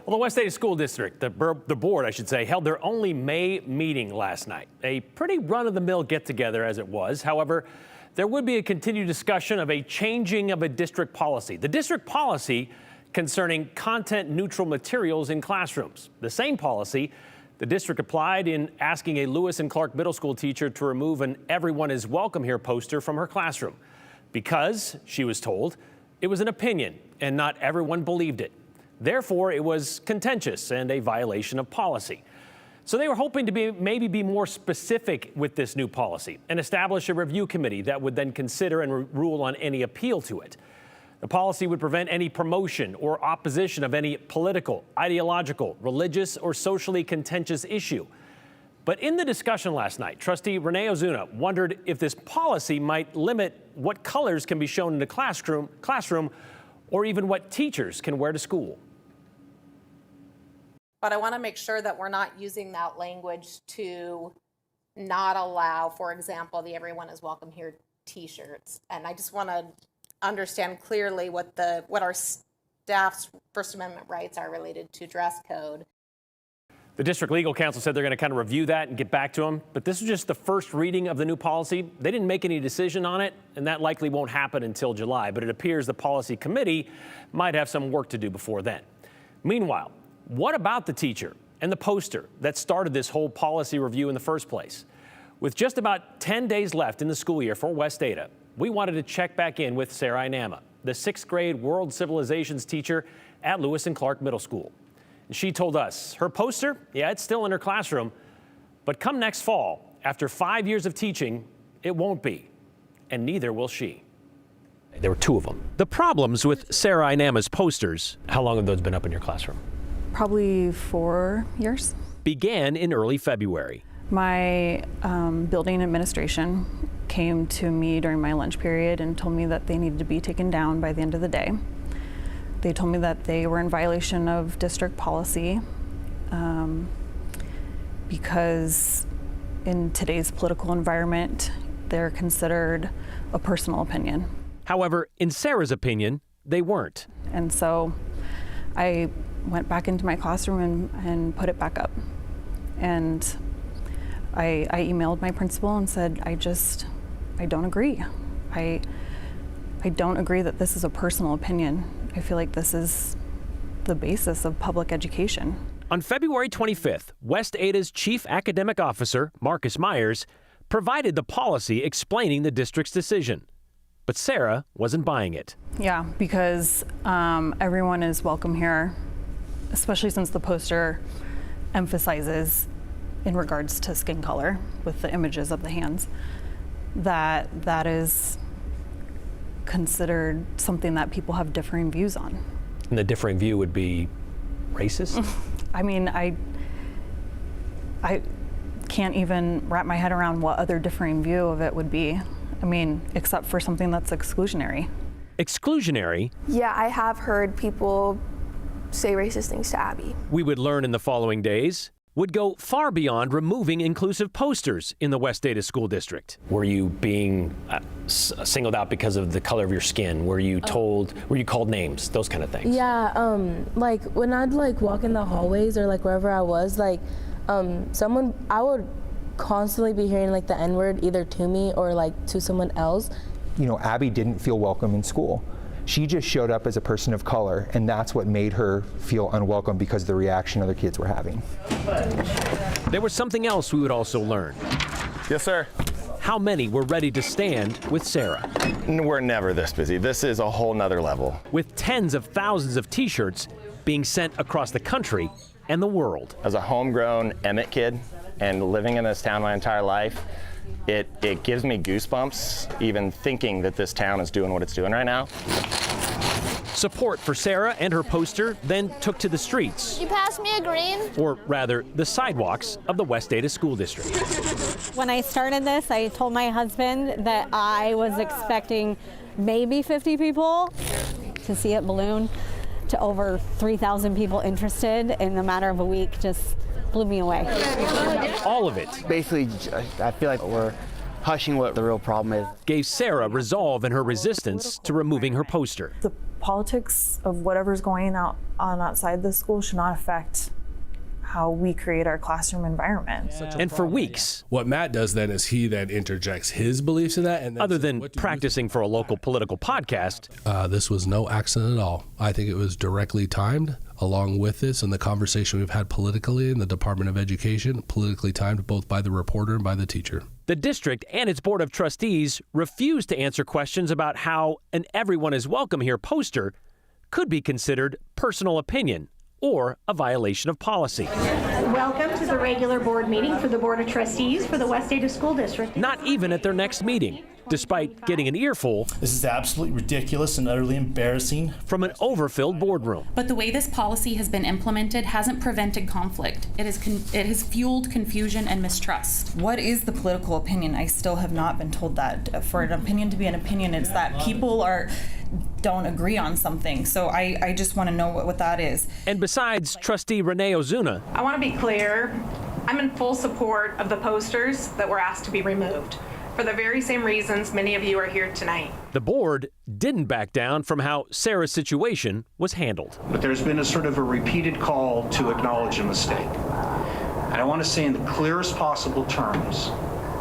Well, the West Ada School District, the board, I should say, held their only May meeting last night. A pretty run-of-the-mill get-together as it was. However, there would be a continued discussion of a changing of a district policy. The district policy concerning content-neutral materials in classrooms. The same policy the district applied in asking a Lewis and Clark Middle School teacher to remove an "Everyone is welcome here" poster from her classroom because, she was told, it was an opinion and not everyone believed it. Therefore, it was contentious and a violation of policy. So they were hoping to maybe be more specific with this new policy and establish a review committee that would then consider and rule on any appeal to it. The policy would prevent any promotion or opposition of any political, ideological, religious, or socially contentious issue. But in the discussion last night, Trustee Renee Ozuna wondered if this policy might limit what colors can be shown in the classroom, or even what teachers can wear to school. But I want to make sure that we're not using that language to not allow, for example, the "Everyone is Welcome Here" t-shirts. And I just want to understand clearly what our staff's First Amendment rights are related to dress code. The district legal counsel said they're going to kind of review that and get back to them. But this was just the first reading of the new policy. They didn't make any decision on it, and that likely won't happen until July. But it appears the policy committee might have some work to do before then. Meanwhile, what about the teacher and the poster that started this whole policy review in the first place? With just about 10 days left in the school year for West Ada, we wanted to check back in with Sarah Inama, the 6th grade world civilizations teacher at Lewis and Clark Middle School. And she told us her poster, yeah, it's still in her classroom, but come next fall, after 5 years of teaching, it won't be, and neither will she. There were 2 of them. The problems with Sarah Inama's posters, how long have those been up in your classroom? Probably 4 years. Began in early February. My building administration came to me during my lunch period and told me that they needed to be taken down by the end of the day. They told me that they were in violation of district policy because in today's political environment, they're considered a personal opinion. However, in Sarah's opinion, they weren't. And so I went back into my classroom and put it back up. And I emailed my principal and said, I don't agree. I don't agree that this is a personal opinion. I feel like this is the basis of public education. On February 25th, West Ada's chief academic officer, Marcus Myers, provided the policy explaining the district's decision. But Sarah wasn't buying it. Yeah, because everyone is welcome here, especially since the poster emphasizes in regards to skin color with the images of the hands, that is considered something that people have differing views on. And the differing view would be racist? I mean, I can't even wrap my head around what other differing view of it would be. I mean, except for something that's exclusionary. Exclusionary? Yeah, I have heard people say racist things to Abby. We would learn in the following days, would go far beyond removing inclusive posters in the West Ada School District. Were you being singled out because of the color of your skin? Were you were you called names? Those kind of things? Yeah, like when I'd walk in the hallways or wherever I was, I would constantly be hearing the N-word either to me or to someone else. You know, Abby didn't feel welcome in school. She just showed up as a person of color, and that's what made her feel unwelcome because of the reaction other kids were having. There was something else we would also learn. Yes, sir. How many were ready to stand with Sarah? We're never this busy. This is a whole nother level. With tens of thousands of t-shirts being sent across the country and the world. As a homegrown Emmett kid and living in this town my entire life, it gives me goosebumps even thinking that this town is doing what it's doing right now. Support for Sarah and her poster then took to the streets. You pass me a green? Or rather, the sidewalks of the West Ada School District. When I started this, I told my husband that I was expecting maybe 50 people. To see it balloon to over 3,000 people interested in a matter of a week just blew me away. All of it. Basically, I feel like we're hushing what the real problem is. Gave Sarah resolve in her resistance to removing her poster. The politics of whatever's going on outside the school should not affect how we create our classroom environment. And for weeks, what Matt does then is he then interjects his beliefs in that. And then other than practicing for a local political podcast, this was no accident at all. I think it was directly timed along with this and the conversation we've had politically in the Department of Education, politically timed both by the reporter and by the teacher. The district and its board of trustees refused to answer questions about how an "everyone is welcome here" poster could be considered personal opinion or a violation of policy. Welcome to the regular board meeting for the Board of Trustees for the West Ada School District. Not even at their next meeting, despite getting an earful. This is absolutely ridiculous and utterly embarrassing. From an overfilled boardroom. But the way this policy has been implemented hasn't prevented conflict. It has fueled confusion and mistrust. What is the political opinion? I still have not been told that. For an opinion to be an opinion, it's that people don't agree on something. So I just want to know what that is. And besides Trustee Renee Ozuna, I want to be clear, I'm in full support of the posters that were asked to be removed, for the very same reasons many of you are here tonight. The board didn't back down from how Sarah's situation was handled. But there's been a sort of a repeated call to acknowledge a mistake. And I want to say in the clearest possible terms,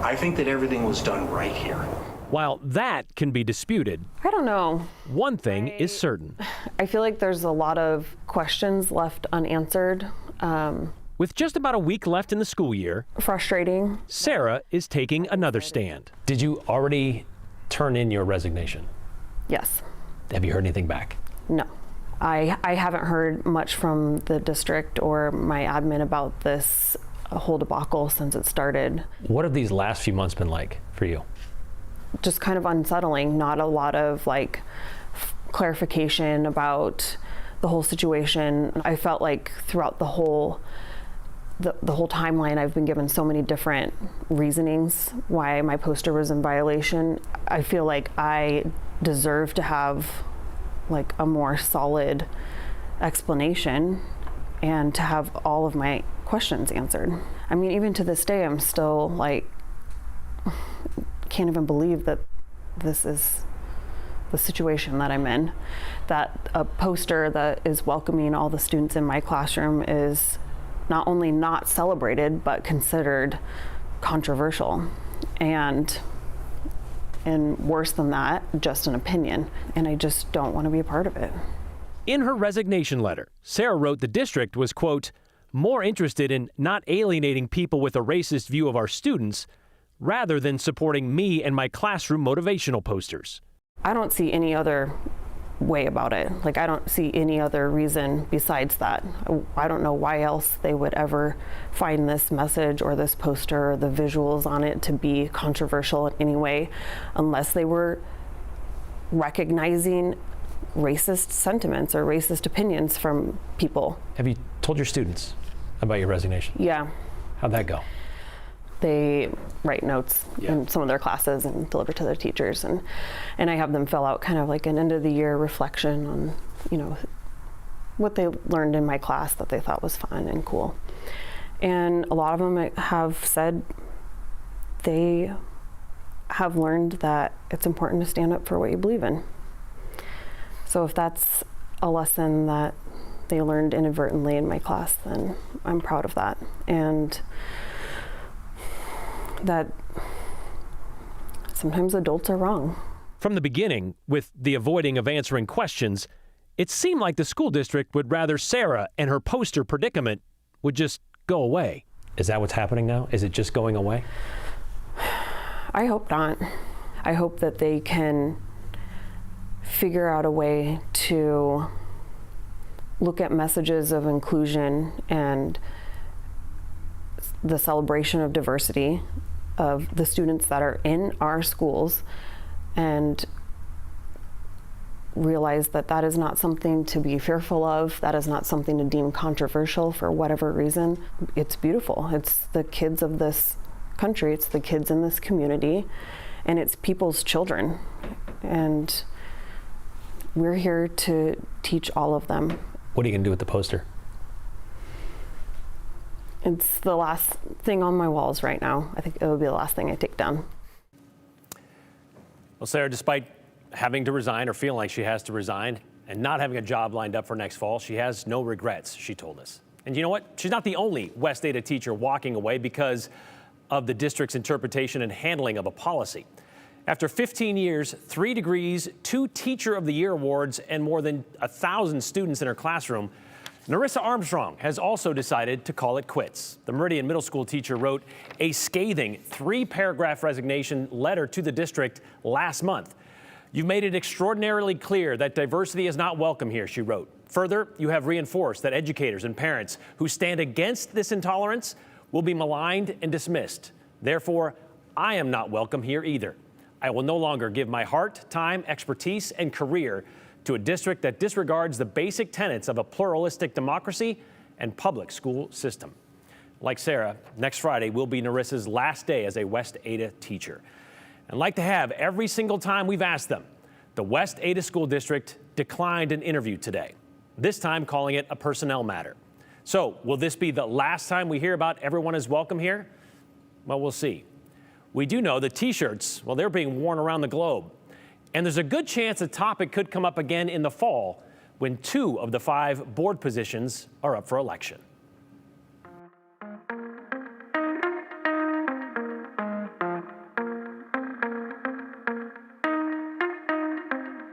I think that everything was done right here. While that can be disputed, I don't know. One thing is certain. I feel like there's a lot of questions left unanswered. With just about a week left in the school year, frustrating. Sarah is taking another stand. Did you already turn in your resignation? Yes. Have you heard anything back? No. I haven't heard much from the district or my admin about this whole debacle since it started. What have these last few months been like for you? Just kind of unsettling. Not a lot of clarification about the whole situation. I felt like throughout the whole timeline, I've been given so many different reasonings why my poster was in violation. I feel like I deserve to have a more solid explanation and to have all of my questions answered. I mean, even to this day, I'm still can't even believe that this is the situation that I'm in, that a poster that is welcoming all the students in my classroom is not only not celebrated, but considered controversial. And worse than that, just an opinion. And I just don't want to be a part of it. In her resignation letter, Sarah wrote the district was, quote, more interested in not alienating people with a racist view of our students rather than supporting me and my classroom motivational posters. I don't see any other way about it. I don't see any other reason besides that. I don't know why else they would ever find this message or this poster or the visuals on it to be controversial in any way, unless they were recognizing racist sentiments or racist opinions from people. Have you told your students about your resignation? Yeah. How'd that go? They write notes in some of their classes and deliver to their teachers, and I have them fill out kind of an end of the year reflection on, what they learned in my class that they thought was fun and cool. And a lot of them have said they have learned that it's important to stand up for what you believe in. So if that's a lesson that they learned inadvertently in my class, then I'm proud of that. And that sometimes adults are wrong. From the beginning, with the avoiding of answering questions, it seemed like the school district would rather Sarah and her poster predicament would just go away. Is that what's happening now? Is it just going away? I hope not. I hope that they can figure out a way to look at messages of inclusion and the celebration of diversity of the students that are in our schools and realize that that is not something to be fearful of. That is not something to deem controversial for whatever reason. It's beautiful. It's the kids of this country. It's the kids in this community, and it's people's children. And we're here to teach all of them. What are you going to do with the poster? It's the last thing on my walls right now. I think it will be the last thing I take down. Well, Sarah, despite having to resign or feeling like she has to resign, And not having a job lined up for next fall, she has no regrets, she told us. And you know what? She's not the only West Ada teacher walking away because of the district's interpretation and handling of a policy. After 15 years, 3 degrees, 2 Teacher of the Year awards, and more than 1,000 students in her classroom, Narissa Armstrong has also decided to call it quits. The Meridian Middle School teacher wrote a scathing 3-paragraph resignation letter to the district last month. "You've made it extraordinarily clear that diversity is not welcome here," she wrote. "Further, you have reinforced that educators and parents who stand against this intolerance will be maligned and dismissed. Therefore, I am not welcome here either. I will no longer give my heart, time, expertise, and career to a district that disregards the basic tenets of a pluralistic democracy and public school system." Like Sarah, next Friday will be Narissa's last day as a West Ada teacher. And like to have every single time we've asked them, the West Ada School District declined an interview today, this time calling it a personnel matter. So will this be the last time we hear about everyone is welcome here? Well, we'll see. We do know the T-shirts, well, they're being worn around the globe. And there's a good chance the topic could come up again in the fall when 2 of the 5 board positions are up for election.